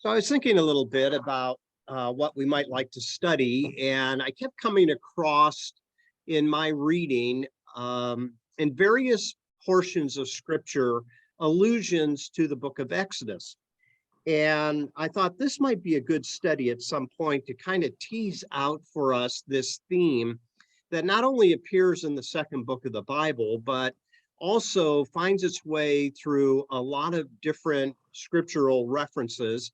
So I was thinking a little bit about what we might like to study, and I kept coming across in my reading in various portions of scripture allusions to the book of Exodus. And I thought this might be a good study at some point to kind of tease out for us this theme that not only appears in the second book of the Bible, but also finds its way through a lot of different scriptural references.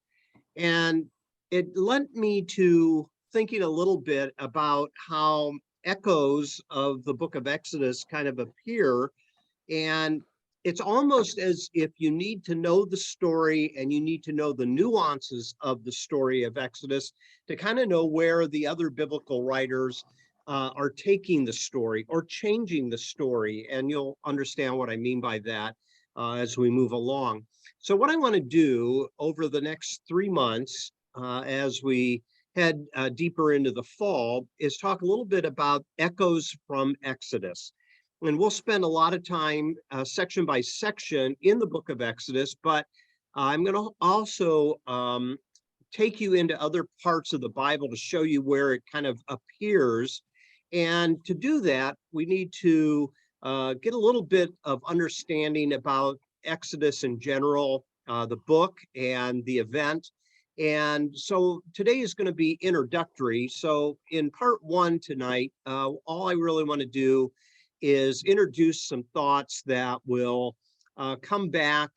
And it led me to thinking a little bit about how echoes of the book of Exodus kind of appear. And it's almost as if you need to know the story and you need to know the nuances of the story of Exodus to kind of know where the other biblical writers are taking the story or changing the story. And you'll understand what I mean by that as we move along. So what I want to do over the next 3 months, as we head deeper into the fall, is talk a little bit about echoes from Exodus. And we'll spend a lot of time section by section in the book of Exodus, but I'm going to also take you into other parts of the Bible to show you where it kind of appears. And to do that, we need to get a little bit of understanding about Exodus in general, the book and the event. And so today is going to be introductory. So in part one tonight, all I really want to do is introduce some thoughts that will come back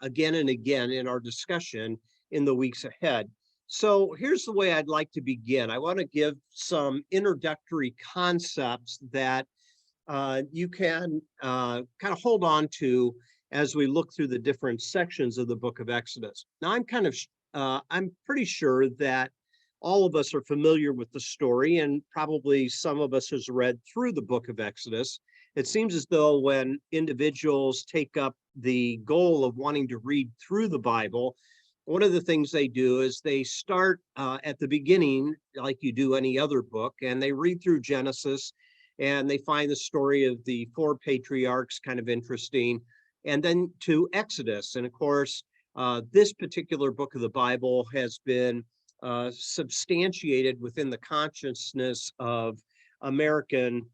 again and again in our discussion in the weeks ahead. So here's the way I'd like to begin. I want to give some introductory concepts that you can kind of hold on to as we look through the different sections of the book of Exodus. Now, I'm pretty sure that all of us are familiar with the story, and probably some of us has read through the book of Exodus. It seems as though when individuals take up the goal of wanting to read through the Bible, one of the things they do is they start at the beginning, like you do any other book, and they read through Genesis, and they find the story of the 4 patriarchs kind of interesting, and then to Exodus. And of course, this particular book of the Bible has been substantiated within the consciousness of American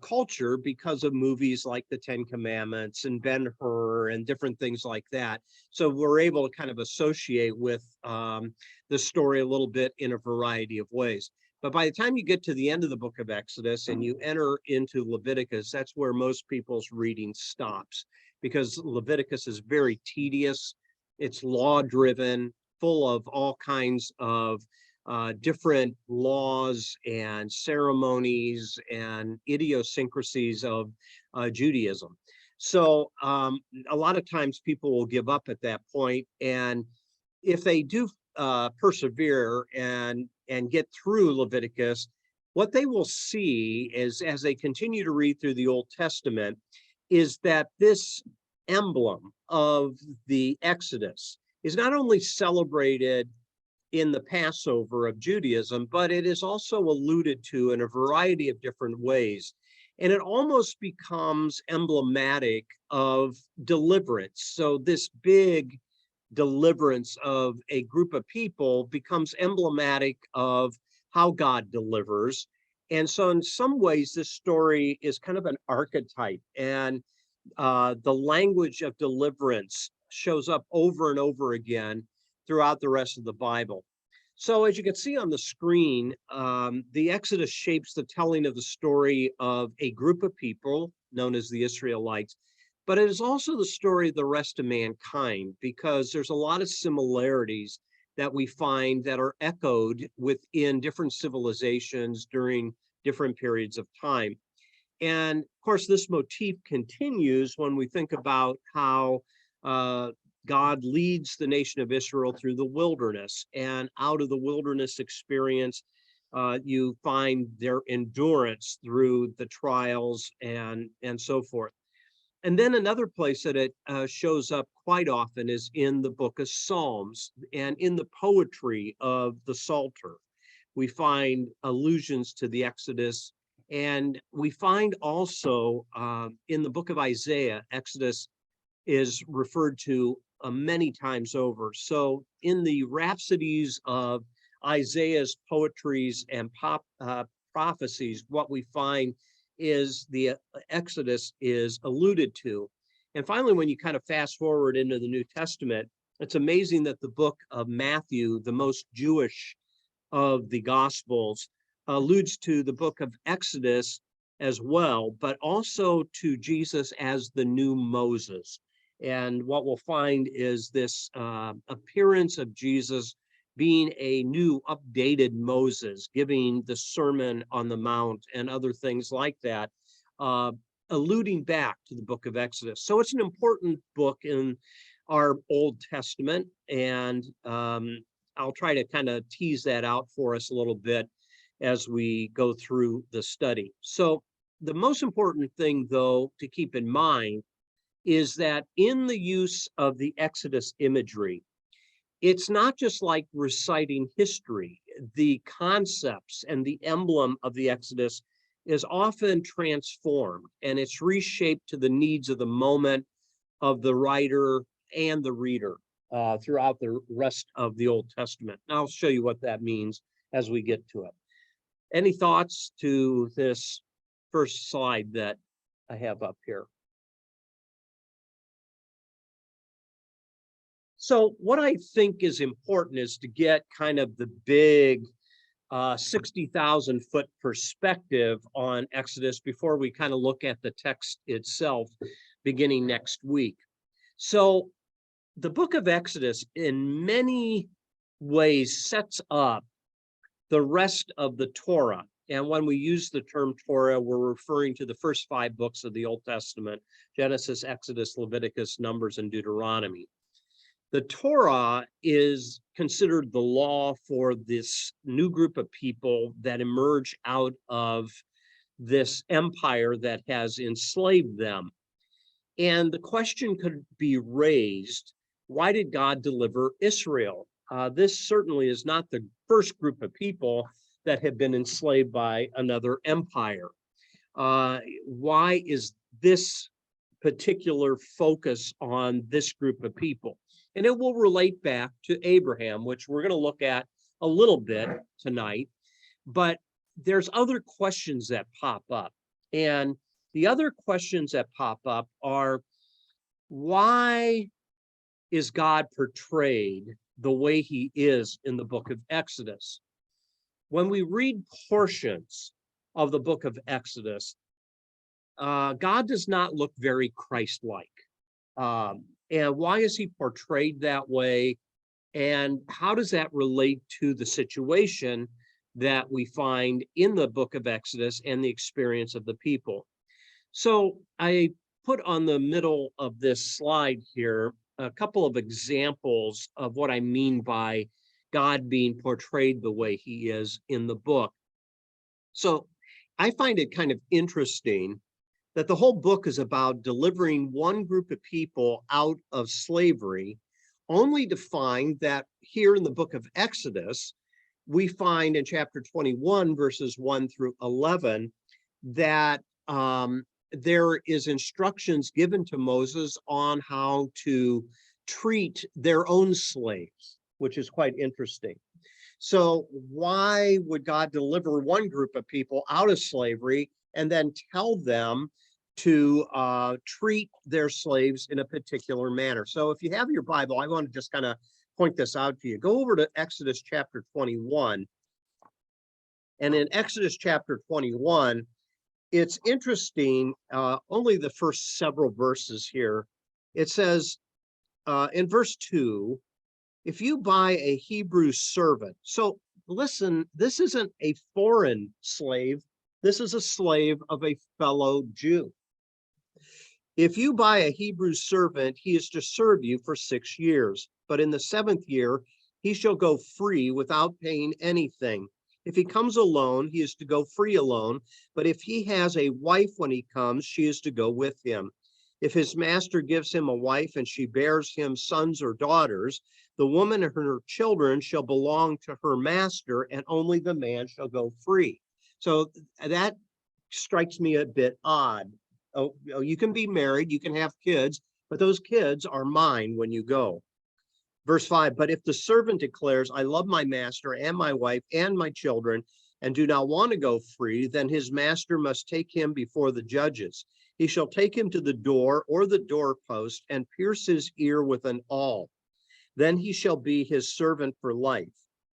culture because of movies like the Ten Commandments and Ben-Hur and different things like that. So we're able to kind of associate with the story a little bit in a variety of ways. But by the time you get to the end of the book of Exodus and you enter into Leviticus, that's where most people's reading stops, because Leviticus is very tedious. It's law-driven, full of all kinds of different laws and ceremonies and idiosyncrasies of Judaism. So a lot of times people will give up at that point, and if they do persevere and get through Leviticus, what they will see is, as they continue to read through the Old Testament, is that this emblem of the Exodus is not only celebrated in the Passover of Judaism, but it is also alluded to in a variety of different ways. And it almost becomes emblematic of deliverance. So this big deliverance of a group of people becomes emblematic of how God delivers. And so in some ways, this story is kind of an archetype, and the language of deliverance shows up over and over again throughout the rest of the Bible. So as you can see on the screen, the Exodus shapes the telling of the story of a group of people known as the Israelites, but it is also the story of the rest of mankind, because there's a lot of similarities that we find that are echoed within different civilizations during different periods of time. And of course, this motif continues when we think about how God leads the nation of Israel through the wilderness, and out of the wilderness experience, you find their endurance through the trials and so forth. And then another place that it shows up quite often is in the book of Psalms and in the poetry of the Psalter. We find allusions to the Exodus, and we find also in the book of Isaiah, Exodus is referred to many times over. So in the rhapsodies of Isaiah's poetries and prophecies, what we find is the Exodus is alluded to. And finally, when you kind of fast forward into the New Testament, it's amazing that the book of Matthew, the most Jewish of the Gospels, alludes to the book of Exodus as well, but also to Jesus as the new Moses. And what we'll find is this appearance of Jesus being a new, updated Moses, giving the Sermon on the Mount and other things like that, alluding back to the book of Exodus. So it's an important book in our Old Testament, and I'll try to kind of tease that out for us a little bit as we go through the study. So the most important thing, though, to keep in mind is that in the use of the Exodus imagery, it's not just like reciting history. The concepts and the emblem of the Exodus is often transformed, and it's reshaped to the needs of the moment of the writer and the reader throughout the rest of the Old Testament. And I'll show you what that means as we get to it. Any thoughts to this first slide that I have up here? So what I think is important is to get kind of the big 60,000 foot perspective on Exodus before we kind of look at the text itself beginning next week. So the book of Exodus in many ways sets up the rest of the Torah. And when we use the term Torah, we're referring to the first 5 books of the Old Testament: Genesis, Exodus, Leviticus, Numbers, and Deuteronomy. The Torah is considered the law for this new group of people that emerge out of this empire that has enslaved them. And the question could be raised, why did God deliver Israel? This certainly is not the first group of people that have been enslaved by another empire. Why is this particular focus on this group of people? And it will relate back to Abraham, which we're going to look at a little bit tonight. But there's other questions that pop up. And the other questions that pop up are, why is God portrayed the way he is in the book of Exodus? When we read portions of the book of Exodus, God does not look very Christ-like. And why is he portrayed that way? And how does that relate to the situation that we find in the book of Exodus and the experience of the people? So I put on the middle of this slide here a couple of examples of what I mean by God being portrayed the way he is in the book. So I find it kind of interesting that the whole book is about delivering one group of people out of slavery, only to find that here in the book of Exodus, we find in chapter 21, verses 1 through 11, that there is instructions given to Moses on how to treat their own slaves, which is quite interesting. So why would God deliver one group of people out of slavery and then tell them to treat their slaves in a particular manner? So if you have your Bible, I want to just kind of point this out to you. Go over to Exodus chapter 21. And in Exodus chapter 21, it's interesting, only the first several verses here. It says in verse 2, if you buy a Hebrew servant. So listen, this isn't a foreign slave. This is a slave of a fellow Jew. If you buy a Hebrew servant, he is to serve you for 6 years. But in the 7th year, he shall go free without paying anything. If he comes alone, he is to go free alone. But if he has a wife when he comes, she is to go with him. If his master gives him a wife and she bears him sons or daughters, the woman and her children shall belong to her master, and only the man shall go free. So that strikes me a bit odd. Oh, you can be married, you can have kids, but those kids are mine when you go. Verse 5, but if the servant declares, I love my master and my wife and my children, and do not want to go free, then his master must take him before the judges. He shall take him to the door or the doorpost and pierce his ear with an awl. Then he shall be his servant for life.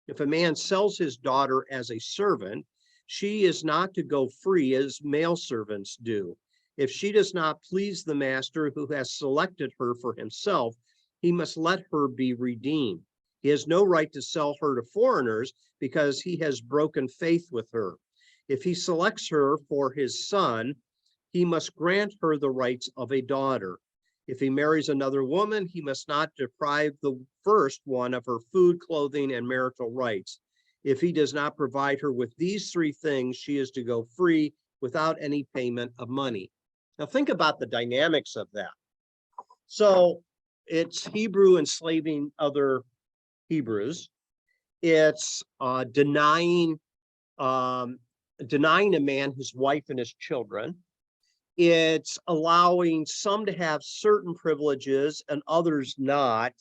If a man sells his daughter as a servant, she is not to go free as male servants do. If she does not please the master who has selected her for himself, he must let her be redeemed. He has no right to sell her to foreigners because he has broken faith with her. If he selects her for his son, he must grant her the rights of a daughter. If he marries another woman, he must not deprive the first one of her food, clothing, and marital rights. If he does not provide her with these three things, she is to go free without any payment of money. Now think about the dynamics of that. So it's Hebrew enslaving other Hebrews. It's denying a man his wife and his children. It's allowing some to have certain privileges and others not.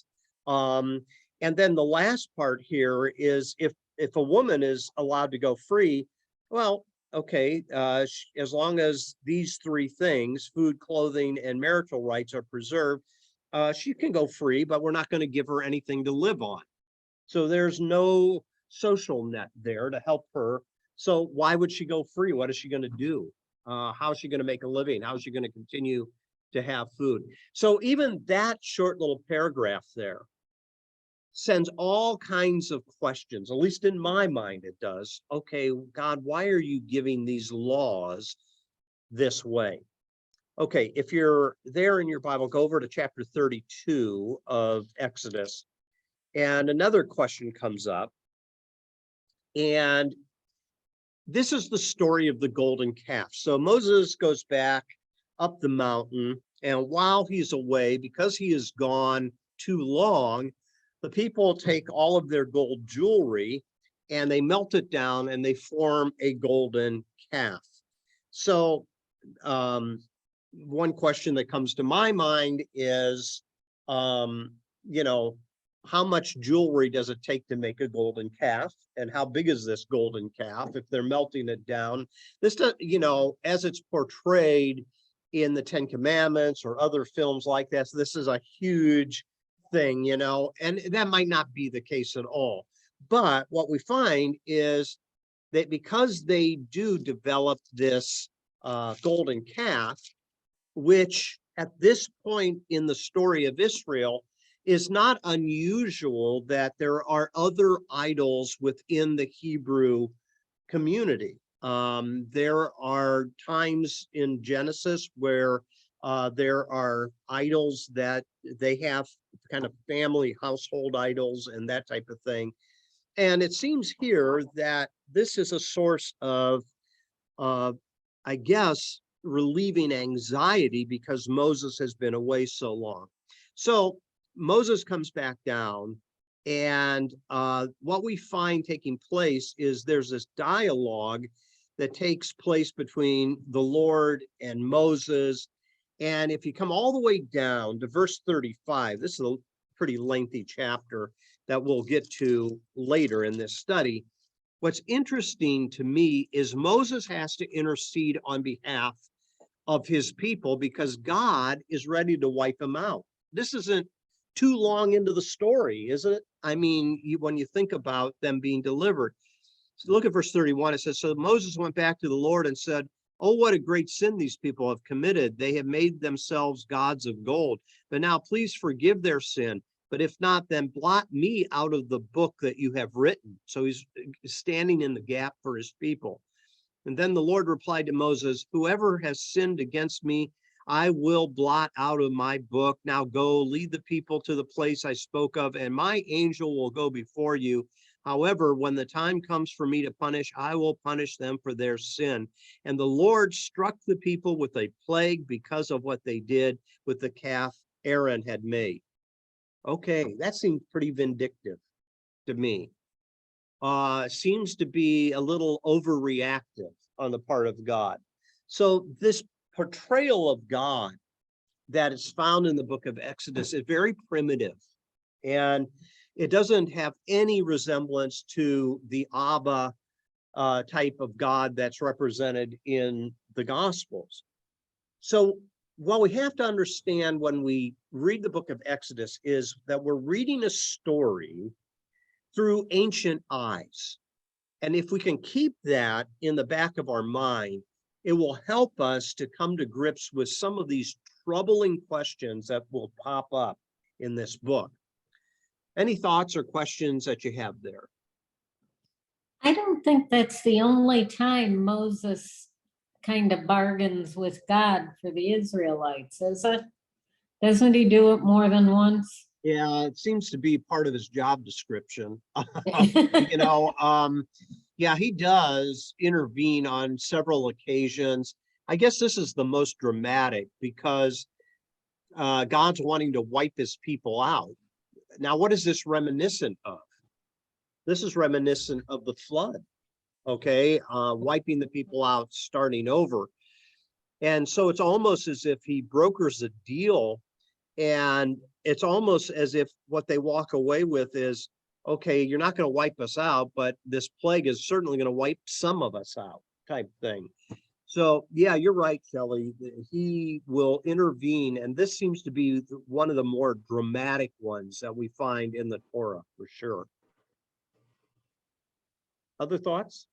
And then the last part here is if a woman is allowed to go free, well, okay, as long as these three things, food, clothing, and marital rights are preserved, she can go free, but we're not going to give her anything to live on. So there's no social net there to help her. So why would she go free? What is she going to do? How is she going to make a living? How is she going to continue to have food? So even that short little paragraph there sends all kinds of questions, at least in my mind it does. Okay, God, why are you giving these laws this way? Okay, if you're there in your Bible, go over to chapter 32 of Exodus, and another question comes up. And this is the story of the golden calf. So Moses goes back up the mountain, and while he's away, because he is gone too long, the people take all of their gold jewelry and they melt it down and they form a golden calf. So one question that comes to my mind is, how much jewelry does it take to make a golden calf? And how big is this golden calf if they're melting it down? This, as it's portrayed in the Ten Commandments or other films like this, this is a huge thing, and that might not be the case at all. But what we find is that because they do develop this golden calf, which at this point in the story of Israel is not unusual that there are other idols within the Hebrew community. There are times in Genesis where there are idols that they have kind of family household idols and that type of thing. And it seems here that this is a source of, I guess, relieving anxiety because Moses has been away so long. So Moses comes back down, and what we find taking place is there's this dialogue that takes place between the Lord and Moses. And if you come all the way down to verse 35, this is a pretty lengthy chapter that we'll get to later in this study. What's interesting to me is Moses has to intercede on behalf of his people because God is ready to wipe them out. This isn't too long into the story, is it? I mean, when you think about them being delivered. So look at verse 31. It says, so Moses went back to the Lord and said, oh, what a great sin these people have committed. They have made themselves gods of gold. But now please forgive their sin. But if not, then blot me out of the book that you have written. So he's standing in the gap for his people. And then the Lord replied to Moses, whoever has sinned against me, I will blot out of my book. Now go, lead the people to the place I spoke of, and my angel will go before you. However, when the time comes for me to punish, I will punish them for their sin. And the Lord struck the people with a plague because of what they did with the calf Aaron had made. Okay, that seems pretty vindictive to me. Seems to be a little overreactive on the part of God. So this portrayal of God that is found in the book of Exodus is very primitive, and it doesn't have any resemblance to the Abba type of God that's represented in the Gospels. So what we have to understand when we read the book of Exodus is that we're reading a story through ancient eyes. And if we can keep that in the back of our mind, it will help us to come to grips with some of these troubling questions that will pop up in this book. Any thoughts or questions that you have there? I don't think that's the only time Moses kind of bargains with God for the Israelites, is it? Doesn't he do it more than once? Yeah, it seems to be part of his job description. Yeah, he does intervene on several occasions. I guess this is the most dramatic because God's wanting to wipe his people out. Now, what is this reminiscent of? This is reminiscent of the flood, okay? Wiping the people out, starting over. And so it's almost as if he brokers a deal, and it's almost as if what they walk away with is, okay, you're not going to wipe us out, but this plague is certainly going to wipe some of us out, type thing. So yeah, you're right, Shelley. He will intervene, and this seems to be one of the more dramatic ones that we find in the Torah, for sure. Other thoughts?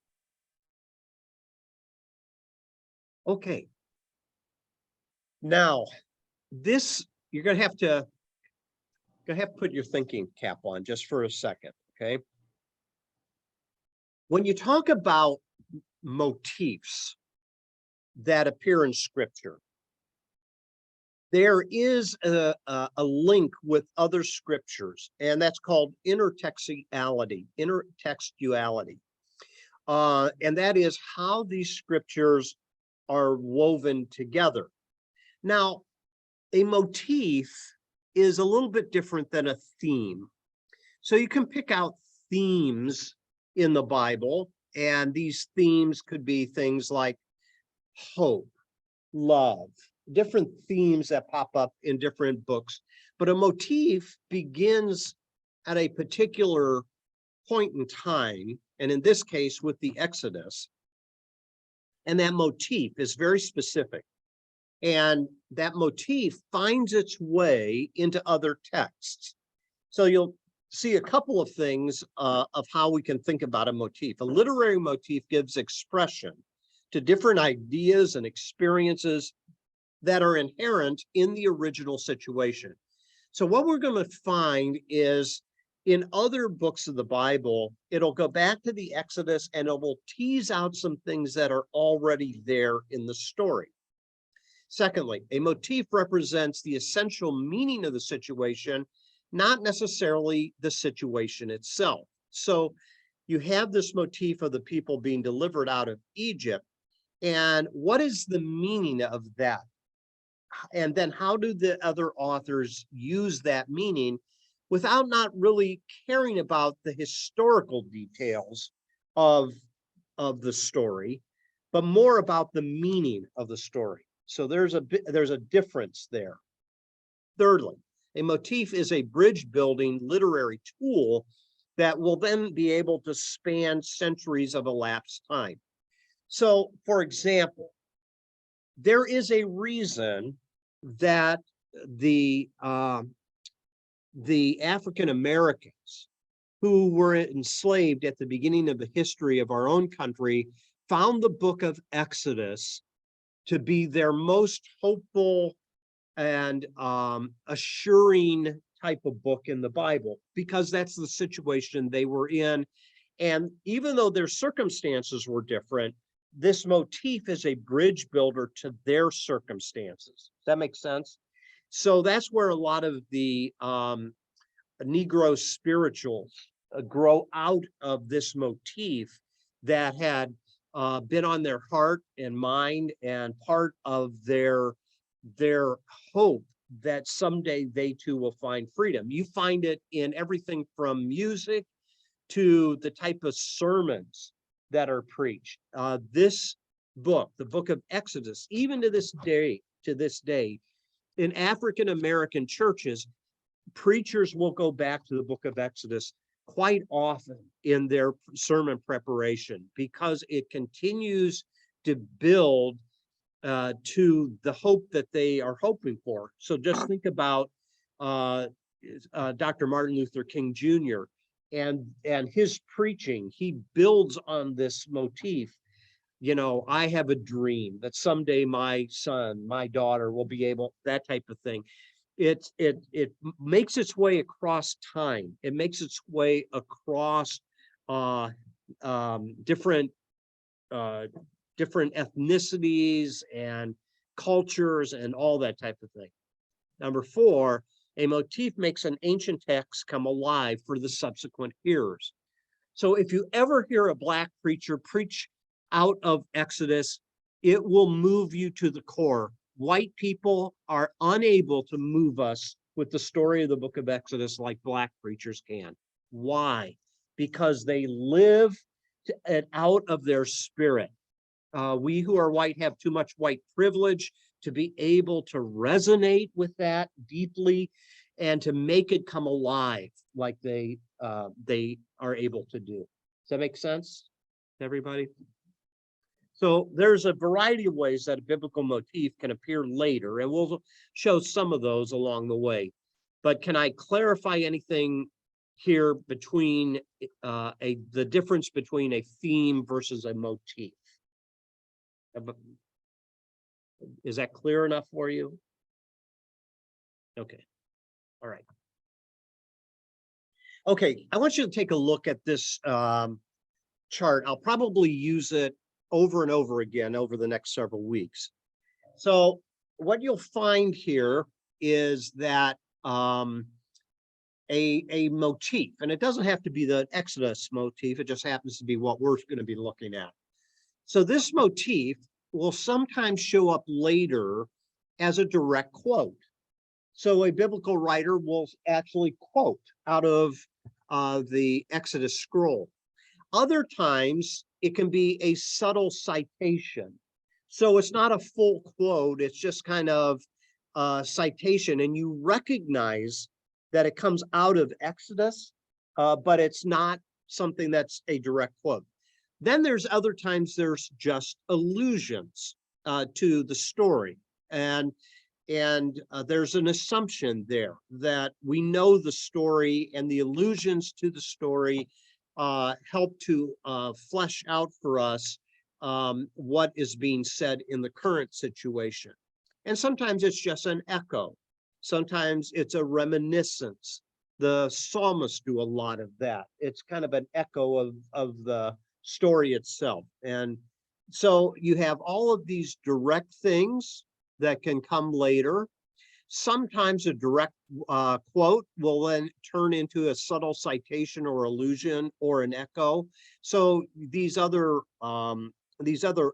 Okay. Now, this, you're going to have to put your thinking cap on just for a second, okay? When you talk about motifs that appear in scripture, there is a link with other scriptures, and that's called intertextuality. And that is how these scriptures are woven together. Now, a motif is a little bit different than a theme. So you can pick out themes in the Bible, and these themes could be things like hope, love, different themes that pop up in different books. But a motif begins at a particular point in time, and in this case with the Exodus, and that motif is very specific. And that motif finds its way into other texts. So you'll see a couple of things of how we can think about a motif. A literary motif gives expression to different ideas and experiences that are inherent in the original situation. So what we're going to find is in other books of the Bible, it'll go back to the Exodus and it will tease out some things that are already there in the story. Secondly, a motif represents the essential meaning of the situation, not necessarily the situation itself. So you have this motif of the people being delivered out of Egypt, and what is the meaning of that? And then how do the other authors use that meaning without not really caring about the historical details of the story, but more about the meaning of the story? So there's a difference there. Thirdly, a motif is a bridge building literary tool that will then be able to span centuries of elapsed time. So, for example, there is a reason that the African Americans who were enslaved at the beginning of the history of our own country found the book of Exodus to be their most hopeful and assuring type of book in the Bible, because that's the situation they were in. And even though their circumstances were different, this motif is a bridge builder to their circumstances. Does that make sense? So that's where a lot of the Negro spirituals grow out of this motif that had been on their heart and mind, and part of their hope that someday they too will find freedom. You find it in everything from music to the type of sermons that are preached. This book, the book of Exodus, even to this day, in African American churches, preachers will go back to the book of Exodus quite often in their sermon preparation because it continues to build to the hope that they are hoping for. So just think about Dr. Martin Luther King Jr. and his preaching. He builds on this motif. You know, I have a dream that someday my son, my daughter will be able, that type of thing. It makes its way across time. It makes its way across different different ethnicities and cultures and all that type of thing. Number four, a motif makes an ancient text come alive for the subsequent hearers. So if you ever hear a Black preacher preach out of Exodus, it will move you to the core. White people are unable to move us with the story of the book of Exodus like Black preachers can. Why? Because they live it out of their spirit. We who are white have too much white privilege to be able to resonate with that deeply and to make it come alive like they are able to do. Does that make sense to everybody? So there's a variety of ways that a biblical motif can appear later, and we'll show some of those along the way. But can I clarify anything here between the difference between a theme versus a motif? Is that clear enough for you? Okay. All right. Okay, I want you to take a look at this chart. I'll probably use it over and over again over the next several weeks. So what you'll find here is that a motif, and it doesn't have to be the Exodus motif, it just happens to be what we're going to be looking at. So this motif will sometimes show up later as a direct quote. So a biblical writer will actually quote out of the Exodus scroll. Other times it can be a subtle citation. So it's not a full quote, it's just kind of a citation, and you recognize that it comes out of Exodus, but it's not something that's a direct quote. Then there's other times there's just allusions to the story. And there's an assumption there that we know the story, and the allusions to the story help to flesh out for us what is being said in the current situation. And sometimes it's just an echo. Sometimes it's a reminiscence. The psalmists do a lot of that. It's kind of an echo of the story itself. And so you have all of these direct things that can come later. Sometimes a direct quote will then turn into a subtle citation or allusion or an echo. So these other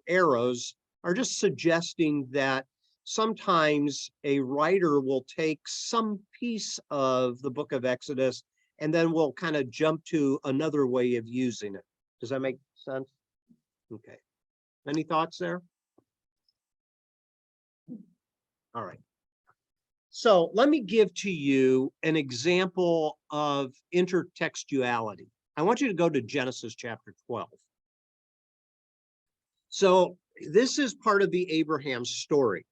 arrows are just suggesting that sometimes a writer will take some piece of the book of Exodus and then we'll kind of jump to another way of using it. Does that make sense? Okay. Any thoughts there? All right. So let me give to you an example of intertextuality. I want you to go to Genesis chapter 12. So this is part of the Abraham story.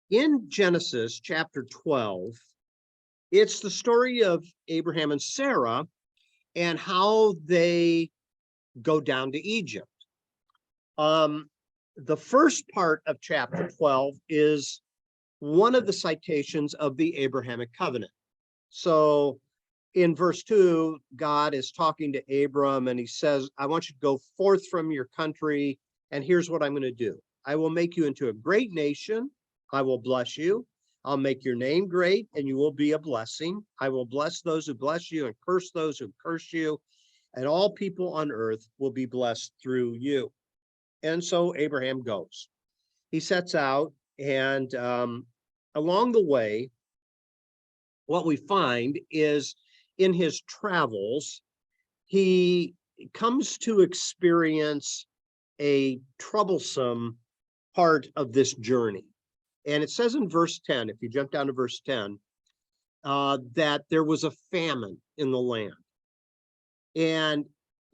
In Genesis chapter 12, it's the story of Abraham and Sarah and how they go down to Egypt. The first part of chapter 12 is one of the citations of the Abrahamic covenant. So in verse 2, God is talking to Abram and he says, I want you to go forth from your country, and here's what I'm going to do. I will make you into a great nation. I will bless you. I'll make your name great, and you will be a blessing. I will bless those who bless you and curse those who curse you, and all people on earth will be blessed through you. And so Abraham goes. He sets out, and along the way, what we find is in his travels, he comes to experience a troublesome part of this journey. And it says in verse 10, if you jump down to verse 10, that there was a famine in the land. And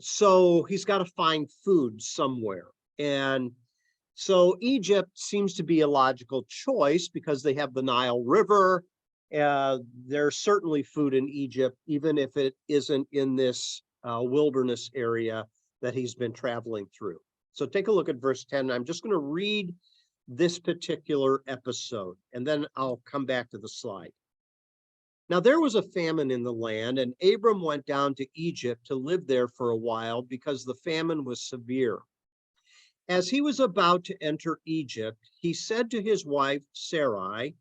so he's got to find food somewhere. And so Egypt seems to be a logical choice because they have the Nile River. There's certainly food in Egypt, even if it isn't in this wilderness area that he's been traveling through. So take a look at verse 10. I'm just going to read this particular episode, and then I'll come back to the slide. Now there was a famine in the land, and Abram went down to Egypt to live there for a while because the famine was severe. As he was about to enter Egypt, he said to his wife Sarai,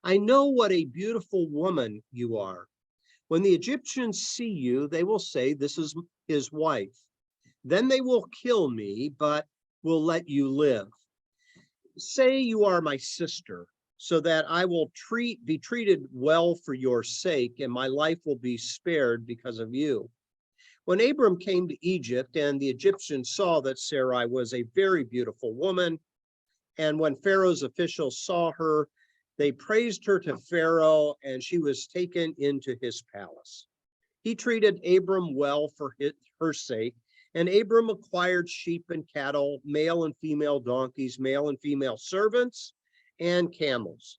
"I know what a beautiful woman you are. When the Egyptians see you, they will say, 'This is his wife.' Then they will kill me, but will let you live. Say you are my sister, so that I will be treated well for your sake, and my life will be spared because of you." When Abram came to Egypt, and the Egyptians saw that Sarai was a very beautiful woman, and when Pharaoh's officials saw her, they praised her to Pharaoh, and she was taken into his palace. He treated Abram well for her sake, and Abram acquired sheep and cattle, male and female donkeys, male and female servants, and camels.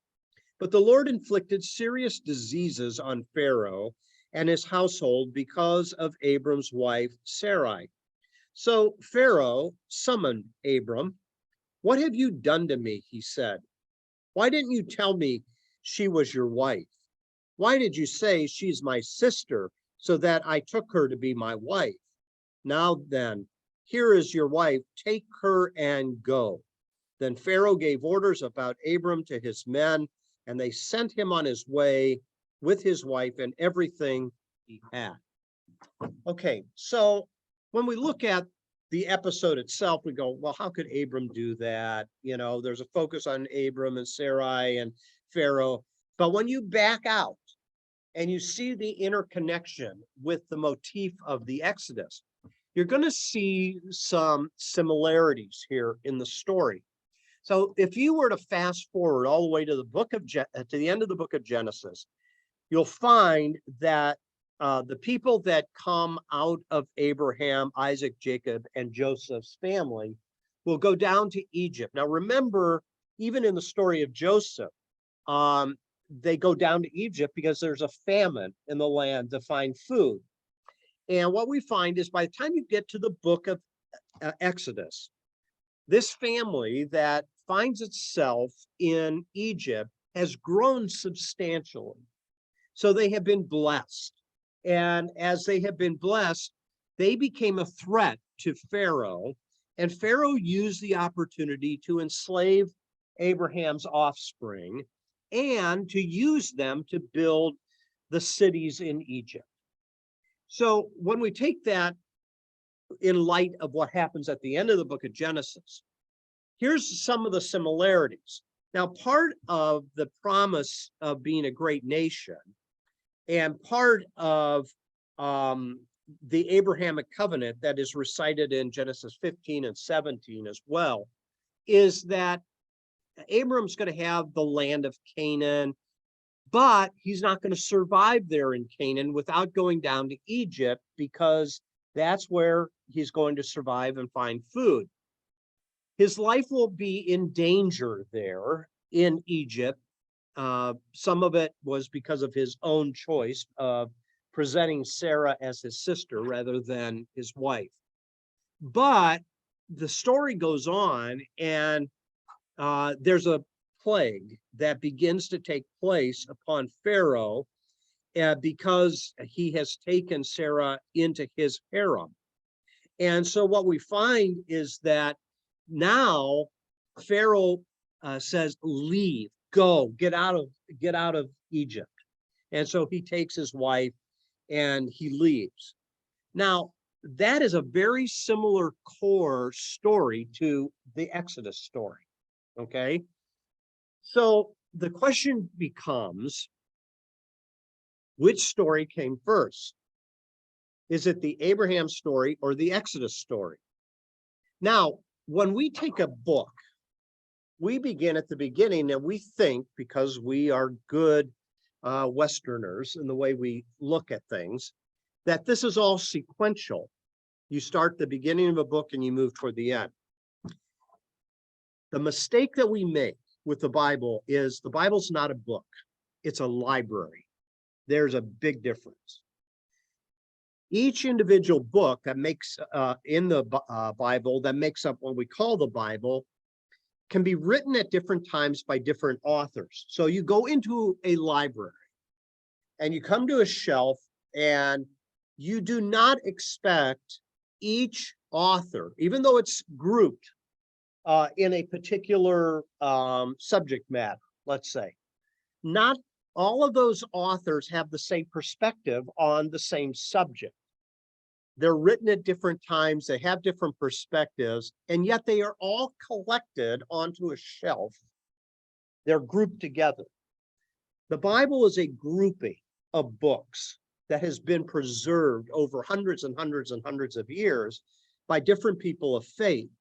But the Lord inflicted serious diseases on Pharaoh and his household because of Abram's wife, Sarai. So Pharaoh summoned Abram. "What have you done to me?" he said. "Why didn't you tell me she was your wife? Why did you say she's my sister so that I took her to be my wife? Now then, here is your wife, take her and go." Then Pharaoh gave orders about Abram to his men, and they sent him on his way with his wife and everything he had. Okay, so when we look at the episode itself, we go, well, how could Abram do that? There's a focus on Abram and Sarai and Pharaoh. But when you back out and you see the interconnection with the motif of the Exodus, you're going to see some similarities here in the story. So if you were to fast forward all the way to the end of the book of Genesis, you'll find that the people that come out of Abraham, Isaac, Jacob, and Joseph's family will go down to Egypt. Now, remember, even in the story of Joseph, they go down to Egypt because there's a famine in the land to find food. And what we find is by the time you get to the book of Exodus, this family that finds itself in Egypt has grown substantially. So they have been blessed. And as they have been blessed, they became a threat to Pharaoh. And Pharaoh used the opportunity to enslave Abraham's offspring and to use them to build the cities in Egypt. So when we take that in light of what happens at the end of the book of Genesis, here's some of the similarities. Now, part of the promise of being a great nation and part of the Abrahamic covenant that is recited in Genesis 15 and 17 as well is that Abram's going to have the land of Canaan, but he's not going to survive there in Canaan without going down to Egypt, because that's where he's going to survive and find food. His life will be in danger there in Egypt. Some of it was because of his own choice of presenting Sarah as his sister rather than his wife. But the story goes on, and there's a plague that begins to take place upon Pharaoh because he has taken Sarah into his harem. And so what we find is that now Pharaoh says, leave, go, get out of Egypt. And so he takes his wife and he leaves. Now, that is a very similar core story to the Exodus story. Okay. So the question becomes, which story came first? Is it the Abraham story or the Exodus story? Now, when we take a book we begin at the beginning, and we think, because we are good Westerners in the way we look at things, that this is all sequential. You start the beginning of a book and you move toward the end. The mistake that we make with the Bible is the Bible's not a book. It's a library. There's a big difference. Each individual book that makes in the Bible that makes up what we call the Bible can be written at different times by different authors. So you go into a library and you come to a shelf, and you do not expect each author, even though it's grouped in a particular subject matter, let's say, not all of those authors have the same perspective on the same subject. They're written at different times, they have different perspectives, and yet they are all collected onto a shelf. They're grouped together. The Bible is a grouping of books that has been preserved over hundreds and hundreds and hundreds of years by different people of faith.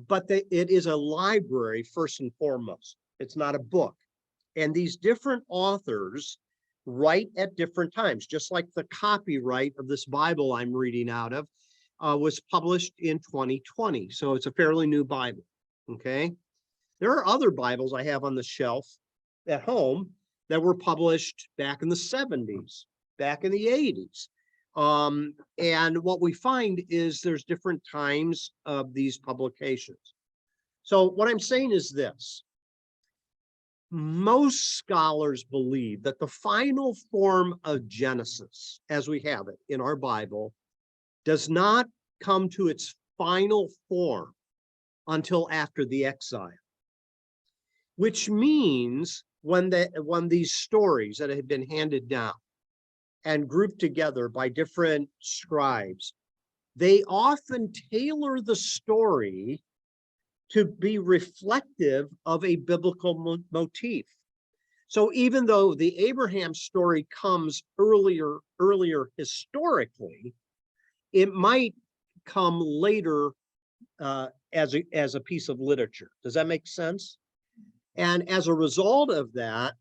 But it is a library first and foremost. It's not a book. And these different authors write at different times, just like the copyright of this Bible I'm reading out of was published in 2020. So it's a fairly new Bible, okay? There are other Bibles I have on the shelf at home that were published back in the 70s, back in the 80s. And what we find is there's different times of these publications. So what I'm saying is this. Most scholars believe that the final form of Genesis, as we have it in our Bible, does not come to its final form until after the exile, which means when these stories that have been handed down and grouped together by different scribes, they often tailor the story to be reflective of a biblical motif. So even though the Abraham story comes earlier historically, it might come later as a piece of literature. Does that make sense? And as a result of that,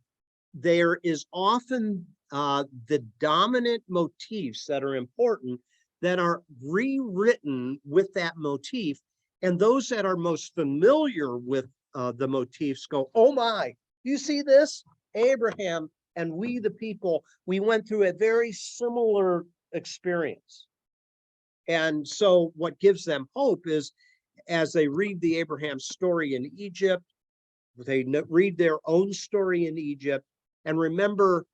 there is often the dominant motifs that are important that are rewritten with that motif. And those that are most familiar with the motifs go, oh my, you see this? Abraham and we the people, we went through a very similar experience. And so what gives them hope is as they read the Abraham story in Egypt, they read their own story in Egypt, and remember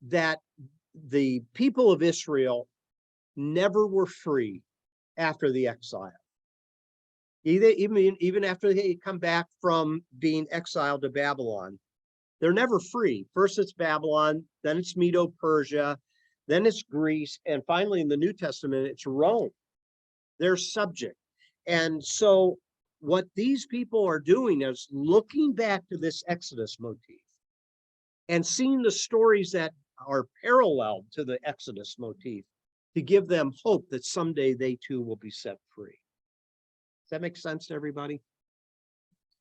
that the people of Israel never were free after the exile. Even after they come back from being exiled to Babylon, they're never free. First it's Babylon, then it's Medo-Persia, then it's Greece, and finally in the New Testament, it's Rome. They're subject. And so what these people are doing is looking back to this Exodus motif and seeing the stories that are parallel to the Exodus motif to give them hope that someday they too will be set free. Does that make sense to everybody?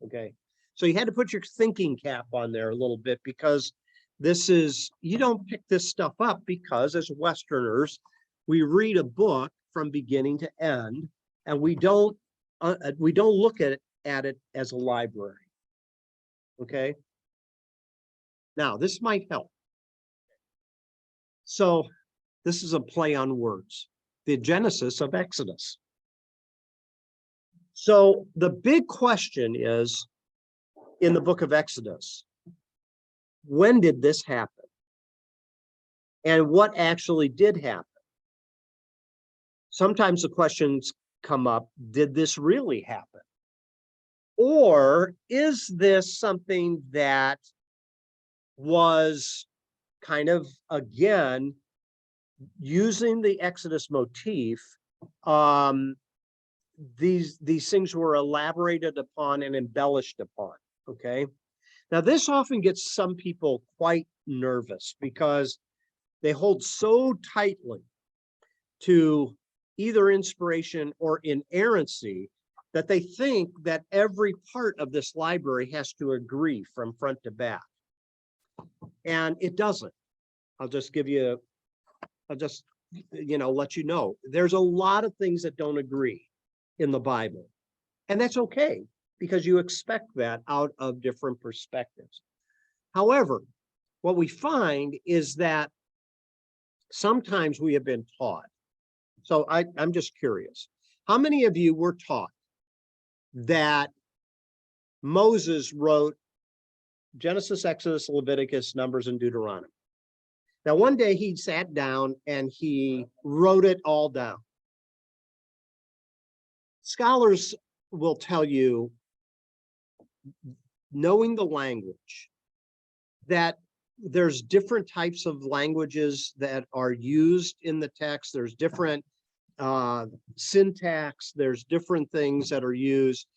Okay. So you had to put your thinking cap on there a little bit because this is, you don't pick this stuff up because as Westerners, we read a book from beginning to end and we don't look at it as a library. Okay. Now this might help. So this is a play on words, the Genesis of Exodus. So the big question is in the book of Exodus, when did this happen? And what actually did happen? Sometimes the questions come up, did this really happen? Or is this something that was kind of, again, using the Exodus motif, these things were elaborated upon and embellished upon, okay? Now, this often gets some people quite nervous because they hold so tightly to either inspiration or inerrancy that they think that every part of this library has to agree from front to back. And it doesn't. I'll just, let you know, there's a lot of things that don't agree in the Bible. And that's okay, because you expect that out of different perspectives. However, what we find is that sometimes we have been taught. So I'm just curious. How many of you were taught that Moses wrote Genesis, Exodus, Leviticus, Numbers, and Deuteronomy? Now, one day he sat down and he wrote it all down. Scholars will tell you, knowing the language, that there's different types of languages that are used in the text. There's different syntax, there's different things that are used,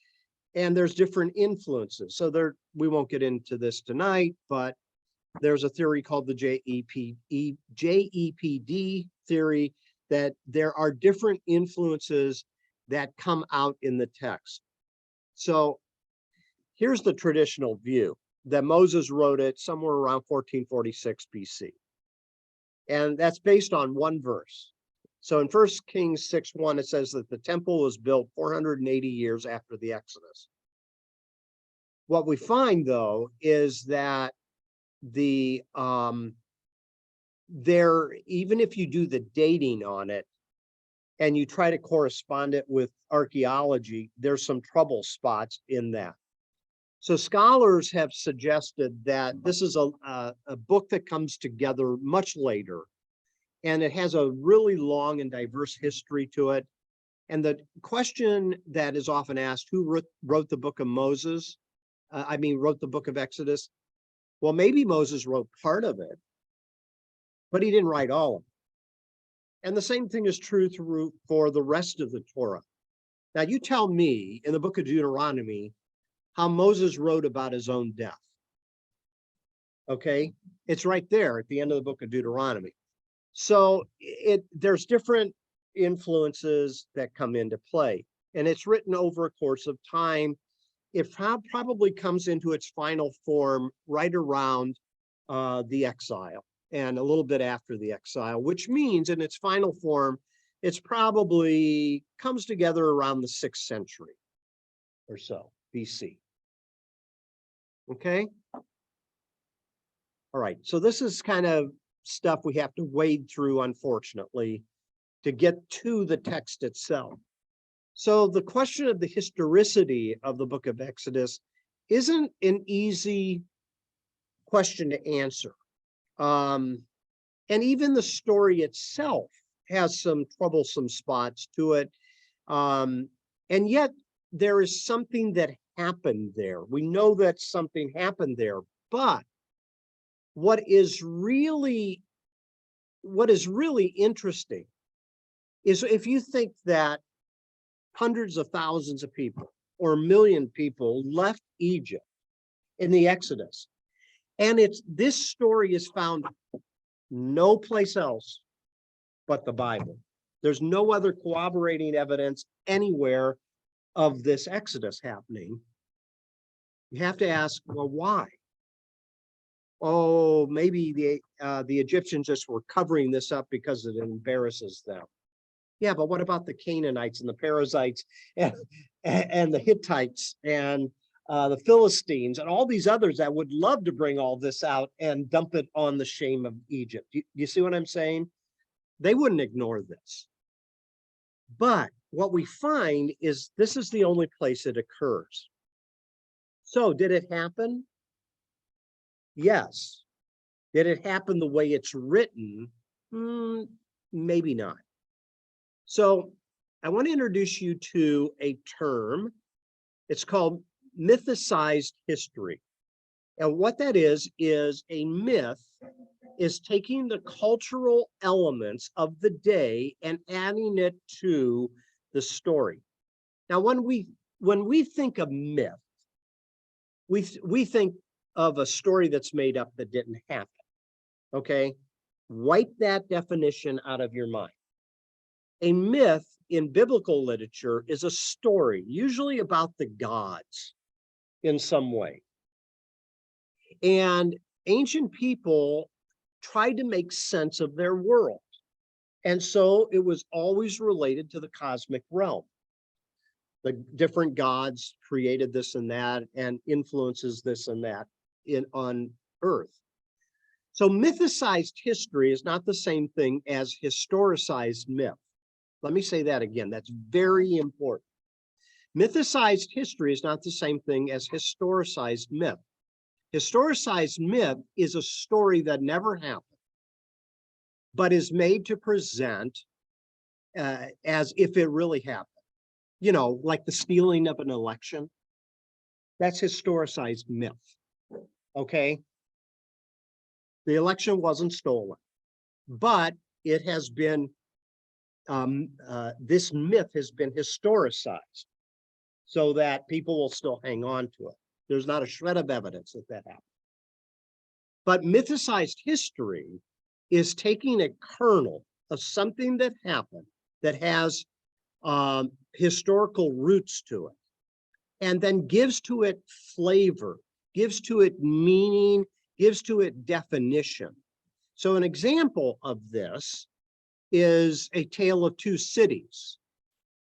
and there's different influences. So we won't get into this tonight, but there's a theory called the JEPD theory, that there are different influences that come out in the text. So here's the traditional view, that Moses wrote it somewhere around 1446 BC. And that's based on one verse. So in 1 Kings 6:1, it says that the temple was built 480 years after the Exodus. What we find, though, is that even if you do the dating on it and you try to correspond it with archaeology, there's some trouble spots in that. So scholars have suggested that this is a book that comes together much later, and it has a really long and diverse history to it. And the question that is often asked, who wrote the book of Moses? Wrote the book of Exodus? Well, maybe Moses wrote part of it, but he didn't write all of it. And the same thing is true for the rest of the Torah. Now, you tell me in the book of Deuteronomy how Moses wrote about his own death. Okay, it's right there at the end of the book of Deuteronomy. So there's different influences that come into play, and it's written over a course of time. It probably comes into its final form right around the exile and a little bit after the exile, which means in its final form, it's probably comes together around the 6th century or so BC. Okay. All right. So this is kind of stuff we have to wade through, unfortunately, to get to the text itself. So the question of the historicity of the book of Exodus isn't an easy question to answer. And even the story itself has some troublesome spots to it. And yet there is something that happened there. We know that something happened there, but what is really interesting is if you think that hundreds of thousands of people or 1 million people left Egypt in the Exodus, and this story is found no place else but the Bible. There's no other corroborating evidence anywhere of this Exodus happening. You have to ask, well, why? Oh, maybe the Egyptians just were covering this up because it embarrasses them. Yeah, but what about the Canaanites and the Perizzites and the Hittites and the Philistines and all these others that would love to bring all this out and dump it on the shame of Egypt? You see what I'm saying? They wouldn't ignore this. But what we find is this is the only place it occurs. So did it happen? Yes. Did it happen the way it's written? Maybe not. So I want to introduce you to a term. It's called mythicized history. And what that is a myth is taking the cultural elements of the day and adding it to the story. Now, when we think of myth, we think of a story that's made up that didn't happen. Okay, wipe that definition out of your mind. A myth in biblical literature is a story, usually about the gods in some way. And ancient people tried to make sense of their world. And so it was always related to the cosmic realm. The different gods created this and that and influences this and that on Earth. So mythicized history is not the same thing as historicized myth. Let me say that again. That's very important. Mythicized history is not the same thing as historicized myth. Historicized myth is a story that never happened, but is made to present as if it really happened. You know, like the stealing of an election. That's historicized myth, okay? The election wasn't stolen, but it has been, this myth has been historicized so that people will still hang on to it. There's not a shred of evidence that that happened. But mythicized history is taking a kernel of something that happened that has historical roots to it, and then gives to it flavor, gives to it meaning, gives to it definition. So an example of this is A Tale of Two Cities.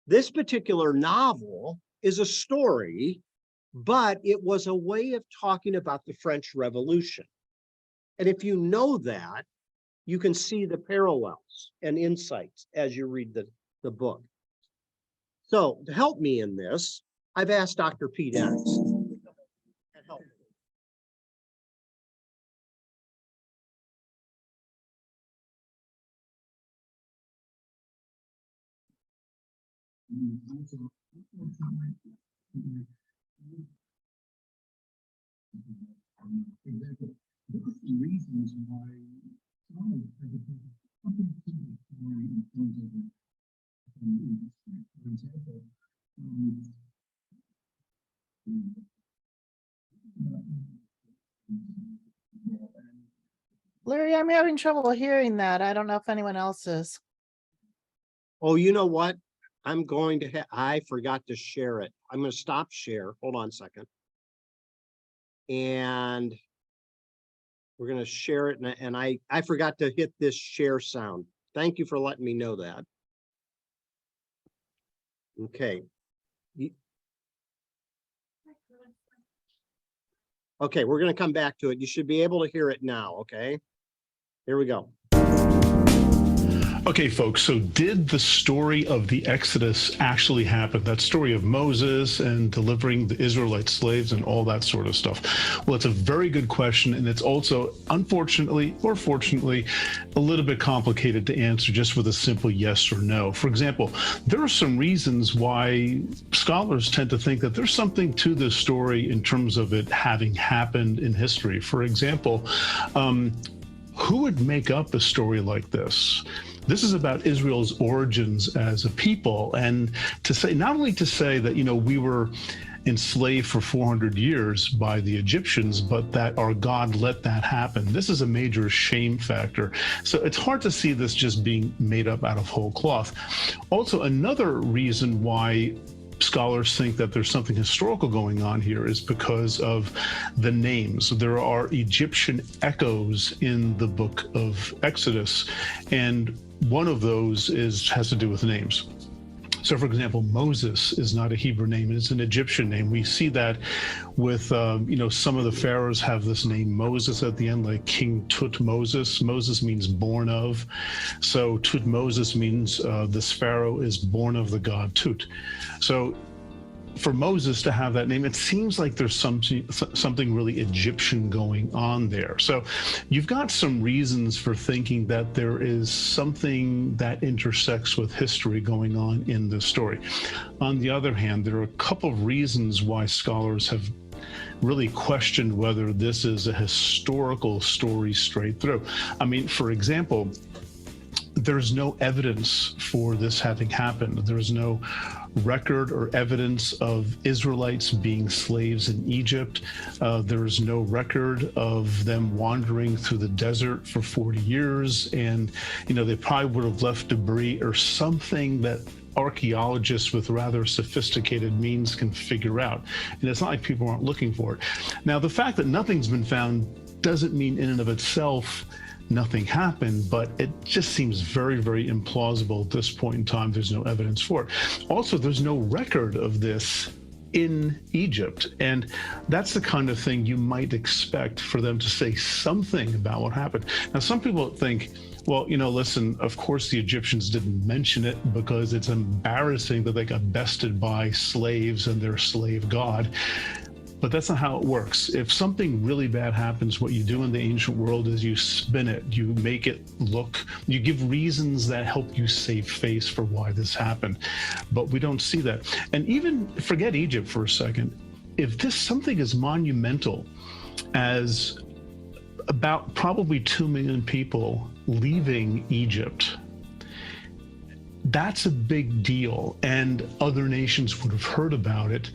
This particular novel is a story, but it was a way of talking about the French Revolution. And if you know that, you can see the parallels and insights as you read the book. So to help me in this, I've asked Dr. Pete Ennis to help me. What are the reasons why some of the something to the story in terms of the industry? For example, Larry, I'm having trouble hearing that. I don't know if anyone else is. Oh, you know what? I'm going to I forgot to share it. I'm going to stop share. Hold on a second. And we're going to share it. And I forgot to hit this share sound. Thank you for letting me know that. Okay. Okay, we're going to come back to it. You should be able to hear it now. Okay. Here we go. Okay, folks, so did the story of the Exodus actually happen? That story of Moses and delivering the Israelite slaves and all that sort of stuff? Well, it's a very good question, and it's also, unfortunately or fortunately, a little bit complicated to answer just with a simple yes or no. For example, there are some reasons why scholars tend to think that there's something to this story in terms of it having happened in history. For example, who would make up a story like this? This is about Israel's origins as a people, and to say, not only to say that, you know, we were enslaved for 400 years by the Egyptians, but that our God let that happen. This is a major shame factor. So it's hard to see this just being made up out of whole cloth. Also, another reason why scholars think that there's something historical going on here is because of the names. There are Egyptian echoes in the book of Exodus, and one of those has to do with names. So, for example, Moses is not a Hebrew name, it's an Egyptian name. We see that with, you know, some of the pharaohs have this name Moses at the end, like King Tutmosis. Moses means born of. So Tutmosis means this pharaoh is born of the god Tut. So for Moses to have that name, it seems like there's something really Egyptian going on there. So you've got some reasons for thinking that there is something that intersects with history going on in this story. On the other hand, there are a couple of reasons why scholars have really questioned whether this is a historical story straight through. I mean, for example, there's no evidence for this having happened. There's no record or evidence of Israelites being slaves in Egypt. There's no record of them wandering through the desert for 40 years. And, they probably would have left debris or something that archaeologists with rather sophisticated means can figure out. And it's not like people aren't looking for it. Now, the fact that nothing's been found doesn't mean in and of itself nothing happened, but it just seems very, very implausible at this point in time. There's no evidence for it. Also, there's no record of this in Egypt. And that's the kind of thing you might expect for them to say something about what happened. Now, some people think, well, listen, of course the Egyptians didn't mention it because it's embarrassing that they got bested by slaves and their slave god. But that's not how it works. If something really bad happens, what you do in the ancient world is you spin it, you make it look, you give reasons that help you save face for why this happened. But we don't see that. And even forget Egypt for a second. If this something as monumental as about probably 2 million people leaving Egypt, that's a big deal. And other nations would have heard about it.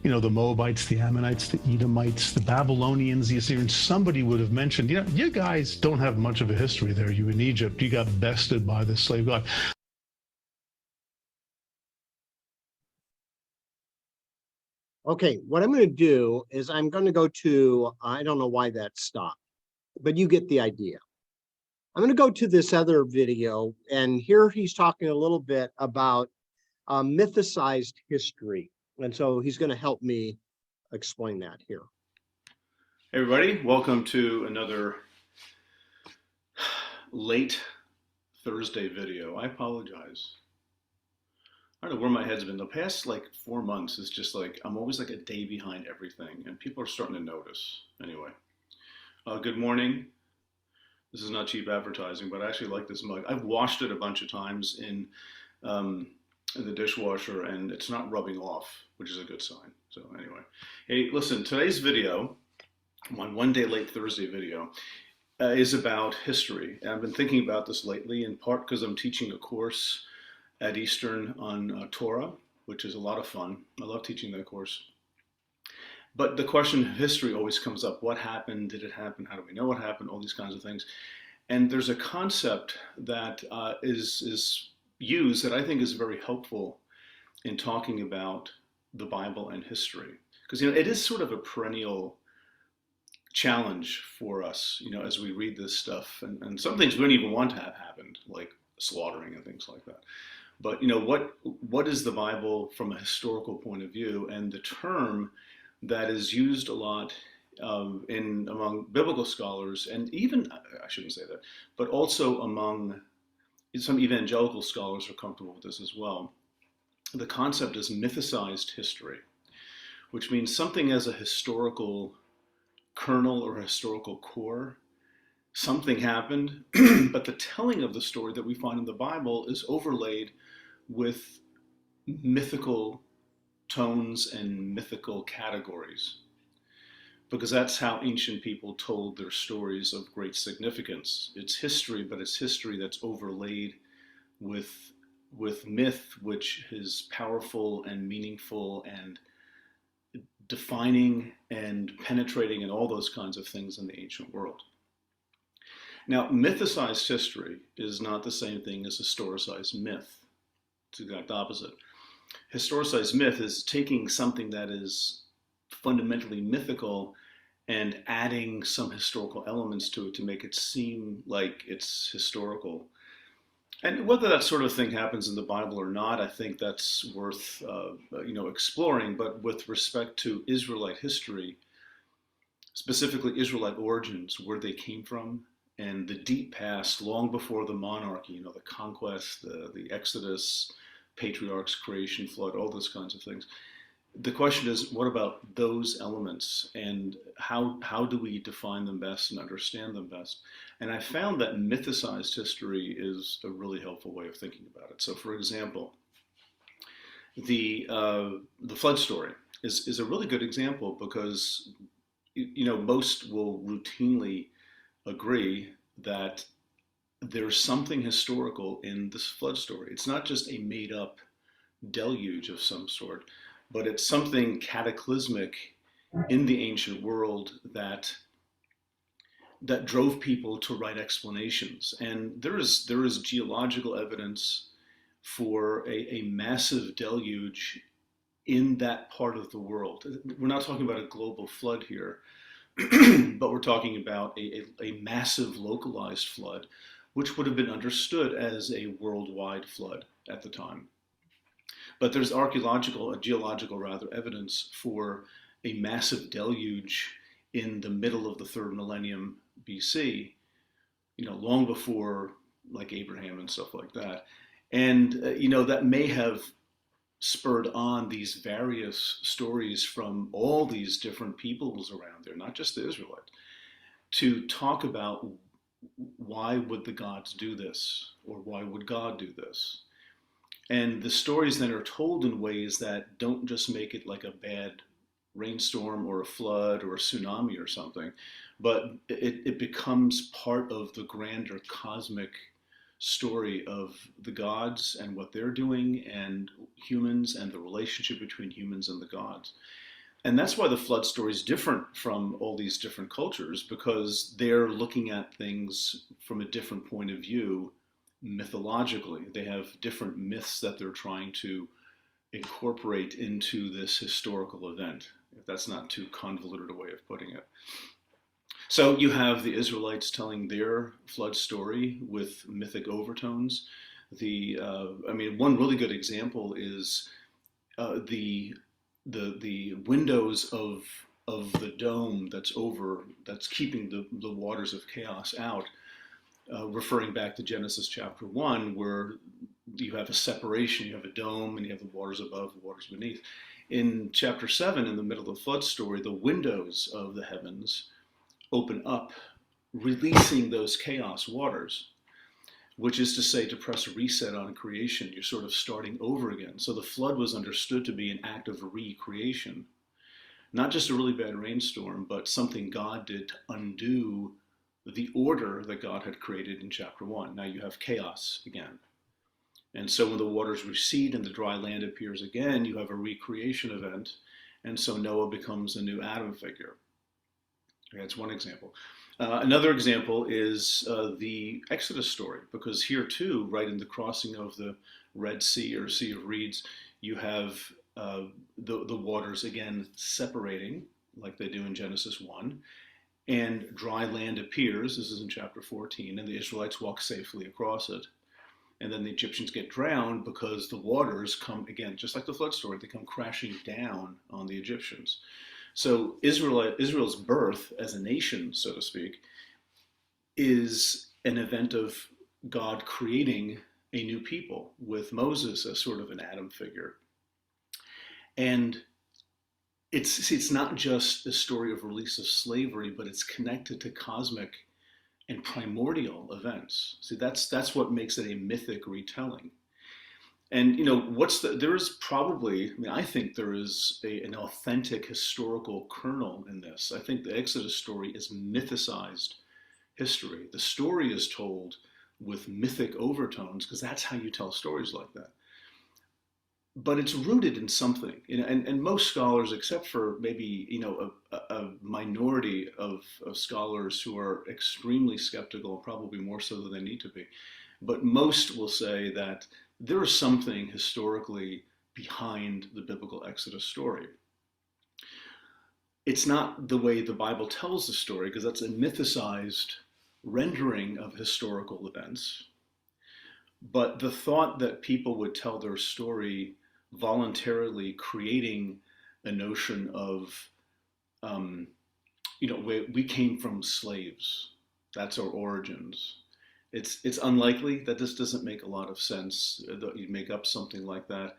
The Moabites, the Ammonites, the Edomites, the Babylonians, the Assyrians, somebody would have mentioned, you guys don't have much of a history there. You in Egypt, you got bested by the slave god. Okay, what I'm going to do is I'm going to go to, I don't know why that stopped, but you get the idea. I'm going to go to this other video, and here he's talking a little bit about mythicized history. And so he's going to help me explain that here. Hey everybody, welcome to another late Thursday video. I apologize. I don't know where my head's been. The past 4 months is just I'm always a day behind everything, and people are starting to notice. Anyway, good morning. This is not cheap advertising, but I actually like this mug. I've washed it a bunch of times in the dishwasher, and it's not rubbing off, which is a good sign. So anyway, hey, listen, today's video, one day late Thursday video, is about history. And I've been thinking about this lately, in part because I'm teaching a course at Eastern on Torah, which is a lot of fun. I love teaching that course. But the question of history always comes up. What happened? Did it happen? How do we know what happened? All these kinds of things. And there's a concept that is used that I think is very helpful in talking about the Bible and history. Because, it is sort of a perennial challenge for us, as we read this stuff. And some things we don't even want to have happened, like slaughtering and things like that. But, what is the Bible from a historical point of view? And the term that is used a lot among biblical scholars, and even, I shouldn't say that, but also among some evangelical scholars are comfortable with this as well. The concept is mythicized history, which means something has a historical kernel or historical core. Something happened, but the telling of the story that we find in the Bible is overlaid with mythical tones and mythical categories, because that's how ancient people told their stories of great significance. It's history, but it's history that's overlaid with myth, which is powerful and meaningful and defining and penetrating and all those kinds of things in the ancient world. Now, mythicized history is not the same thing as historicized myth. It's the exact opposite. Historicized myth is taking something that is fundamentally mythical and adding some historical elements to it to make it seem like it's historical. And whether that sort of thing happens in the Bible or not, I think that's worth exploring. But with respect to Israelite history, specifically Israelite origins, where they came from, and the deep past, long before the monarchy, the conquest, the Exodus, patriarchs, creation, flood, all those kinds of things. The question is, what about those elements, and how do we define them best and understand them best? And I found that mythicized history is a really helpful way of thinking about it. So, for example, the flood story is a really good example, because most will routinely agree that there's something historical in this flood story. It's not just a made up deluge of some sort, but it's something cataclysmic in the ancient world that drove people to write explanations. And there is geological evidence for a massive deluge in that part of the world. We're not talking about a global flood here, but we're talking about a massive localized flood, which would have been understood as a worldwide flood at the time. But there's geological rather, evidence for a massive deluge in the middle of the third millennium BC, long before like Abraham and stuff like that. And, that may have spurred on these various stories from all these different peoples around there, not just the Israelites, to talk about why would the gods do this, or why would God do this? And the stories then are told in ways that don't just make it like a bad rainstorm or a flood or a tsunami or something, but it becomes part of the grander cosmic story of the gods and what they're doing, and humans, and the relationship between humans and the gods. And that's why the flood story is different from all these different cultures, because they're looking at things from a different point of view mythologically. They have different myths that they're trying to incorporate into this historical event, if that's not too convoluted a way of putting it. So you have the Israelites telling their flood story with mythic overtones. One really good example is the windows of the dome that's keeping the waters of chaos out, referring back to Genesis chapter 1, where you have a separation, you have a dome, and you have the waters above, the waters beneath. In chapter 7, in the middle of the flood story, the windows of the heavens open up, releasing those chaos waters, which is to say, to press reset on creation. You're sort of starting over again. So the flood was understood to be an act of recreation, not just a really bad rainstorm, but something God did to undo the order that God had created in chapter 1. Now you have chaos again. And so when the waters recede and the dry land appears again, you have a recreation event. And so Noah becomes a new Adam figure. That's one example. Another example is the Exodus story, because here too, right in the crossing of the Red Sea or Sea of Reeds, you have the waters again separating, like they do in Genesis 1, and dry land appears. This is in chapter 14, and the Israelites walk safely across it. And then the Egyptians get drowned because the waters come, again, just like the flood story, they come crashing down on the Egyptians. So Israel's birth as a nation, so to speak, is an event of God creating a new people with Moses as sort of an Adam figure. And it's not just the story of release of slavery, but it's connected to cosmic and primordial events. See, that's what makes it a mythic retelling. And there is probably, I think there is an authentic historical kernel in this. I think the Exodus story is mythicized history. The story is told with mythic overtones because that's how you tell stories like that. But it's rooted in something, and most scholars, except for maybe a minority of scholars who are extremely skeptical, probably more so than they need to be, but most will say that there is something historically behind the biblical Exodus story. It's not the way the Bible tells the story, because that's a mythicized rendering of historical events. But the thought that people would tell their story voluntarily, creating a notion of, we came from slaves. That's our origins. It's unlikely. That this doesn't make a lot of sense that you'd make up something like that.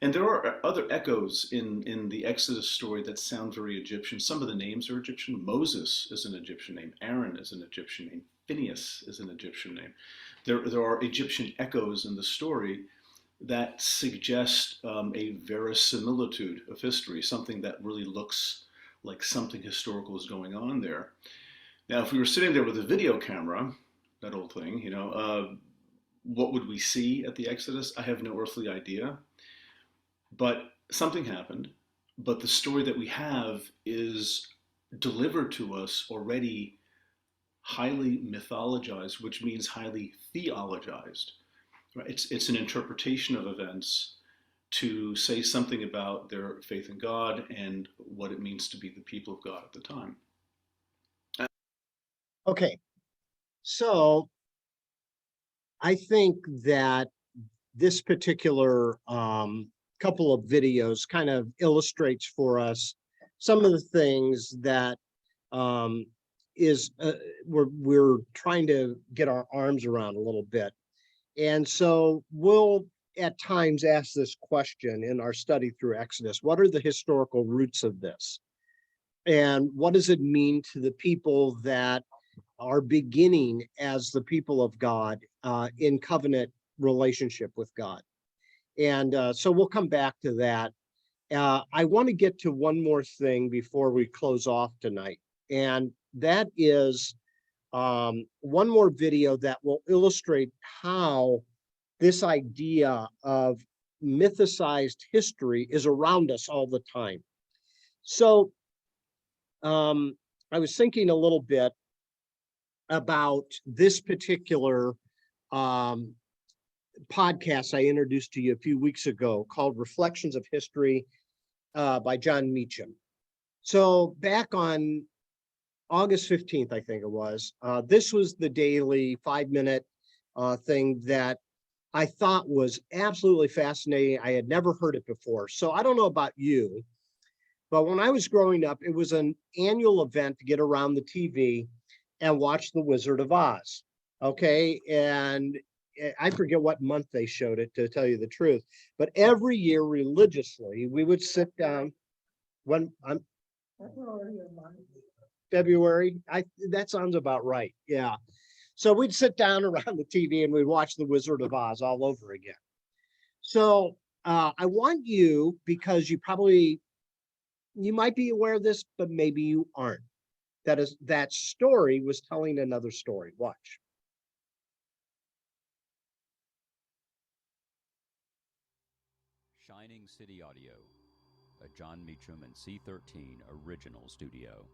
And there are other echoes in the Exodus story that sound very Egyptian. Some of the names are Egyptian. Moses is an Egyptian name. Aaron is an Egyptian name. Phineas is an Egyptian name. There are Egyptian echoes in the story that suggest a verisimilitude of history, something that really looks like something historical is going on there. Now, if we were sitting there with a video camera, that old thing, you know. What would we see at the Exodus? I have no earthly idea. But something happened. But the story that we have is delivered to us already highly mythologized, which means highly theologized. Right? It's an interpretation of events to say something about their faith in God and what it means to be the people of God at the time. Okay, so I think that this particular couple of videos kind of illustrates for us some of the things that we're trying to get our arms around a little bit. And so we'll at times ask this question in our study through Exodus: what are the historical roots of this? And what does it mean to the people that are beginning as the people of God in covenant relationship with God? And so we'll come back to that. I want to get to one more thing before we close off tonight. And that is one more video that will illustrate how this idea of mythicized history is around us all the time. So I was thinking a little bit about this particular podcast I introduced to you a few weeks ago called Reflections of History by John Meacham. So back on August 15th, I think it was, this was the daily 5-minute thing that I thought was absolutely fascinating. I had never heard it before. So I don't know about you, but when I was growing up, it was an annual event to get around the TV and watch The Wizard of Oz. Okay. And I forget what month they showed it, to tell you the truth, but every year religiously, we would sit down when I'm February. That sounds about right. Yeah. So we'd sit down around the TV and we'd watch The Wizard of Oz all over again. So I want you, because you might be aware of this, but maybe you aren't. That story was telling another story. Watch. Shining City Audio, a John Meacham and C13 original studio.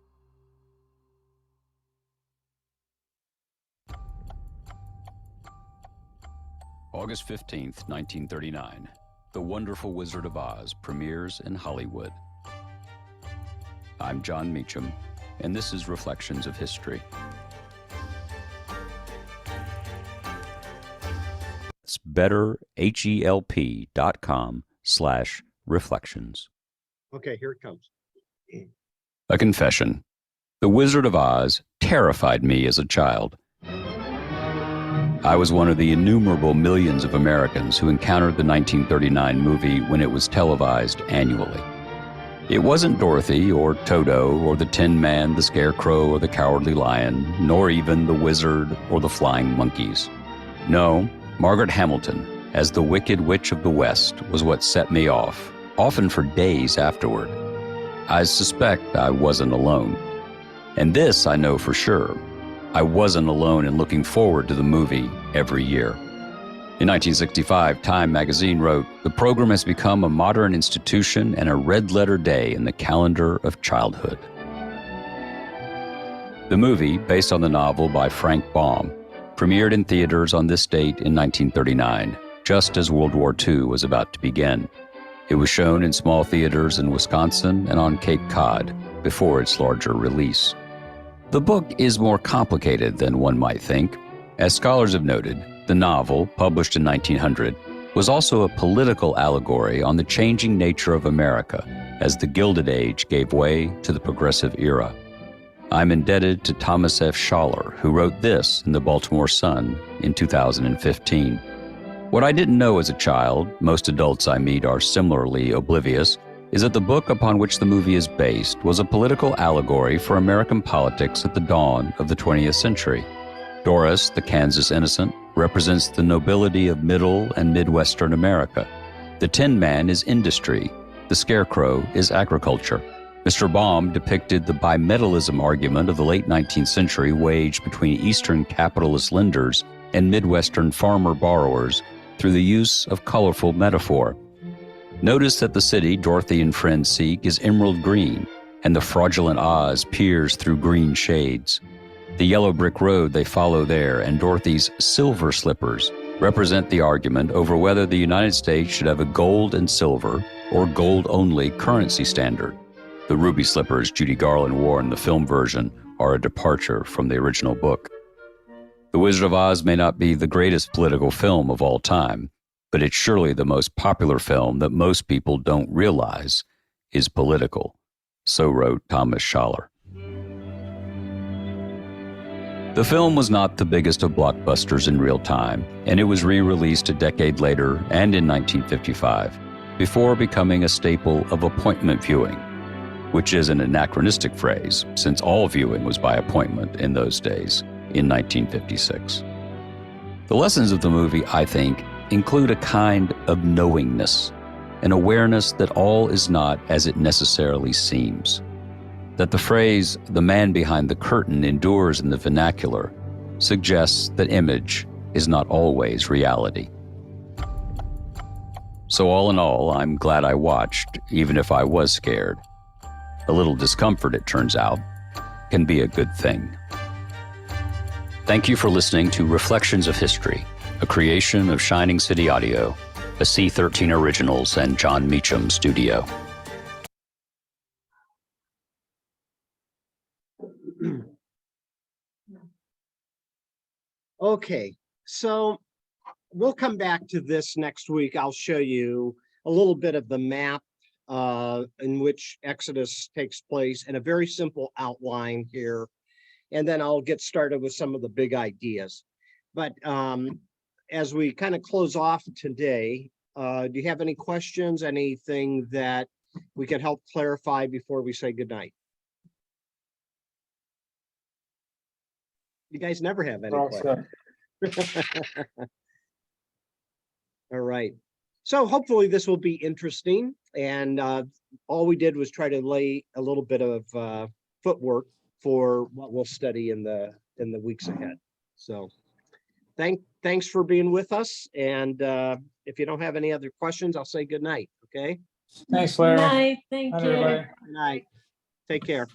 August 15th, 1939, The Wonderful Wizard of Oz premieres in Hollywood. I'm John Meacham, and this is Reflections of History. It's betterhelp.com/reflections. Okay, here it comes. A confession. The Wizard of Oz terrified me as a child. I was one of the innumerable millions of Americans who encountered the 1939 movie when it was televised annually. It wasn't Dorothy or Toto or the Tin Man, the Scarecrow or the Cowardly Lion, nor even the Wizard or the Flying Monkeys. No, Margaret Hamilton, as the Wicked Witch of the West, was what set me off, often for days afterward. I suspect I wasn't alone. And this I know for sure. I wasn't alone in looking forward to the movie every year. In 1965, Time magazine wrote, "The program has become a modern institution and a red-letter day in the calendar of childhood." The movie, based on the novel by Frank Baum, premiered in theaters on this date in 1939, just as World War II was about to begin. It was shown in small theaters in Wisconsin and on Cape Cod before its larger release. The book is more complicated than one might think. As scholars have noted, the novel, published in 1900, was also a political allegory on the changing nature of America as the Gilded Age gave way to the Progressive Era. I'm indebted to Thomas F. Schaller, who wrote this in the Baltimore Sun in 2015. What I didn't know as a child, most adults I meet are similarly oblivious, is that the book upon which the movie is based was a political allegory for American politics at the dawn of the 20th century. Doris, the Kansas innocent, represents the nobility of middle and Midwestern America. The Tin Man is industry. The Scarecrow is agriculture. Mr. Baum depicted the bimetallism argument of the late 19th century waged between Eastern capitalist lenders and Midwestern farmer borrowers through the use of colorful metaphor. Notice that the city Dorothy and friends seek is emerald green, and the fraudulent Oz peers through green shades. The yellow brick road they follow there and Dorothy's silver slippers represent the argument over whether the United States should have a gold and silver or gold-only currency standard. The ruby slippers Judy Garland wore in the film version are a departure from the original book. The Wizard of Oz may not be the greatest political film of all time, but it's surely the most popular film that most people don't realize is political. So wrote Thomas Schaller. The film was not the biggest of blockbusters in real time, and it was re-released a decade later and in 1955, before becoming a staple of appointment viewing, which is an anachronistic phrase since all viewing was by appointment in those days, in 1956. The lessons of the movie, I think, include a kind of knowingness, an awareness that all is not as it necessarily seems. That the phrase, "the man behind the curtain," endures in the vernacular, suggests that image is not always reality. So all in all, I'm glad I watched, even if I was scared. A little discomfort, it turns out, can be a good thing. Thank you for listening to Reflections of History, a creation of Shining City Audio, a C13 Originals and John Meacham studio. Okay, so we'll come back to this next week. I'll show you a little bit of the map in which Exodus takes place and a very simple outline here. And then I'll get started with some of the big ideas. But as we kind of close off today, do you have any questions, anything that we can help clarify before we say goodnight? You guys never have any questions. All right. So hopefully this will be interesting. And all we did was try to lay a little bit of footwork for what we'll study in the weeks ahead. So thanks for being with us. And if you don't have any other questions, I'll say good night. Okay. Thanks, Larry. Night, thank Night, you. everybody. Good night. Take care.